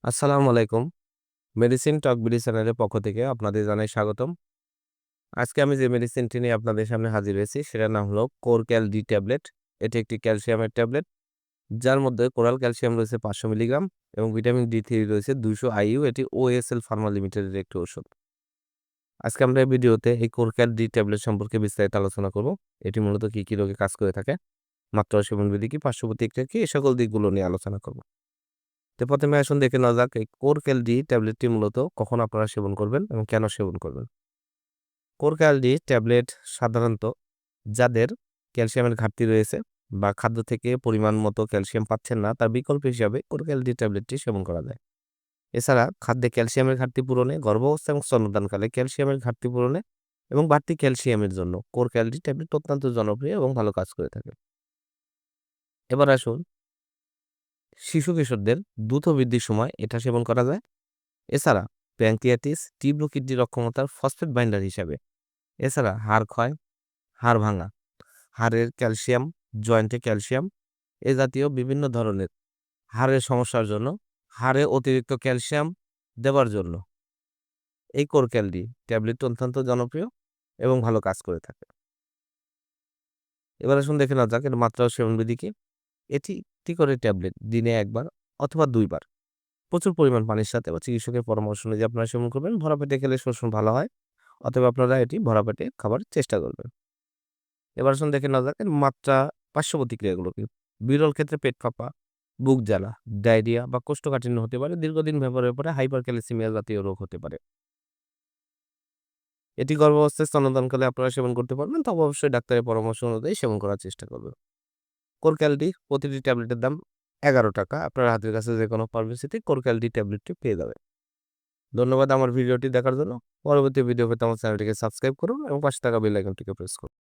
আসসালামু আলাইকুম। মেডিসিন টক বিডি চ্যানেলের পক্ষ থেকে আপনাদের জানাই স্বাগতম। আজকে আমি যে মেডিসিনটি নিয়ে আপনাদের সামনে হাজির হয়েছি সেটার নাম হলো কোরক্যাল ডি ট্যাবলেট। এটি একটি ক্যালসিয়ামের ট্যাবলেট যার মধ্যে কোরাল ক্যালসিয়াম রয়েছে ৫০০ মিলিগ্রাম এবং ভিটামিন ডি3 রয়েছে ২০০ আইইউ। এটি ওএসএল ফার্মা লিমিটেডের একটি ওষুধ। আজকে আমরা এই ভিডিওতে এই কোরক্যাল ডি ট্যাবলেট সম্পর্কে বিস্তারিত আলোচনা করব। এটি মূলত কি রোগে কাজ করে থাকে, মাত্রা ও সেবনবিধি কি, পার্শ্ব প্রতিক্রিয়া কি, এ সকল দিকগুলো নিয়ে আলোচনা করব। তো ১ম এ আসুন দেখে নেওয়া যাক এই কোরক্যাল-ডি ট্যাবলেটটি মূলত কখন আপনারা সেবন করবেন এবং কেন সেবন করবেন? কোরক্যাল-ডি ট্যাবলেট সাধারণত যাদের ক্যালসিয়ামের ঘাটতি রয়েছে বা খাদ্য থেকে পরিমাণ মতো ক্যালসিয়াম পাচ্ছেন না, তার বিকল্প হিসাবে কোরক্যাল-ডি ট্যাবলেটটি সেবন করা যায়। এছাড়া খাদ্যে ক্যালসিয়ামের ঘাটতি পূরণে, গর্ভাবস্থা এবং স্তন্যদানকালে ক্যালসিয়ামের ঘাটতি পূরণে এবং বাড়তি ক্যালসিয়ামের জন্য কোরক্যাল-ডি ট্যাবলেট অত্যন্ত জনপ্রিয় এবং ভালো কাজ করে থাকে। এবার আসুন শিশু-কিশোরদের দ্রুত বৃদ্ধির সময় এটা সেবন করা যায়। এছাড়া প্যানক্রিয়াটিস, তীব্র কিডনির অক্ষমতার ফসফেট বাইন্ডার হিসাবে। এছাড়া হাড় ক্ষয়, হাড় ভাঙা, হাড়ের ক্যালসিয়াম, জয়েন্টে ক্যালসিয়াম এ জাতীয় বিভিন্ন ধরনের হাড়ের সমস্যার জন্য, হাড়ে অতিরিক্ত ক্যালসিয়াম দেবার জন্য এই কোরক্যাল-ডি ট্যাবলেটটি অত্যন্ত জনপ্রিয় এবং ভালো কাজ করে থাকে। এবার আসুন দেখে নেওয়া যাক এর মাত্রা ও সেবনবিধি কি? এটি একটি করে ট্যাবলেট দিনে ১ বার অথবা ২ বার প্রচুর পরিমাণ পানির সাথে বা চিকিৎসকের পরামর্শ অনুযায়ী আপনারা সেবন করবেন। ভরা পেটে খেলে শোষণ ভালো হয়। অতএব আপনারা এটি ভরা পেটে খাবার চেষ্টা করবেন। এবার আসুন দেখে নেওয়া যাক এর মাত্রা, পার্শ্ব প্রতিক্রিয়াগুলো কি? বিরল ক্ষেত্রে পেট ফাঁপা, বুক জ্বালা, ডায়রিয়া বা কোষ্ঠকাঠিন্য হতে পারে। দীর্ঘদিন ব্যবহারের পরে হাইপারক্যালসিমিয়া জাতীয় রোগ হতে পারে। এটি গর্ভাবস্থায় স্তন্যদানকালে আপনারা সেবন করতে পারবেন। তবে অবশ্যই ডাক্তারের পরামর্শ অনুযায়ী সেবন করার চেষ্টা করবেন। কোরক্যাল-ডি প্রতিটি ট্যাবলেটের দাম ৳১১। আপনার হাতের কাছে যেকোনো ফার্মেসিতে কোরক্যাল-ডি ট্যাবলেটটি পেয়ে যাবেন। ধন্যবাদ আমার ভিডিওটি দেখার জন্য। পরবর্তী ভিডিও পেতে আমার চ্যানেলটিকে সাবস্ক্রাইব করুন এবং পাশে থাকা বেল আইকনটিকে প্রেস করুন।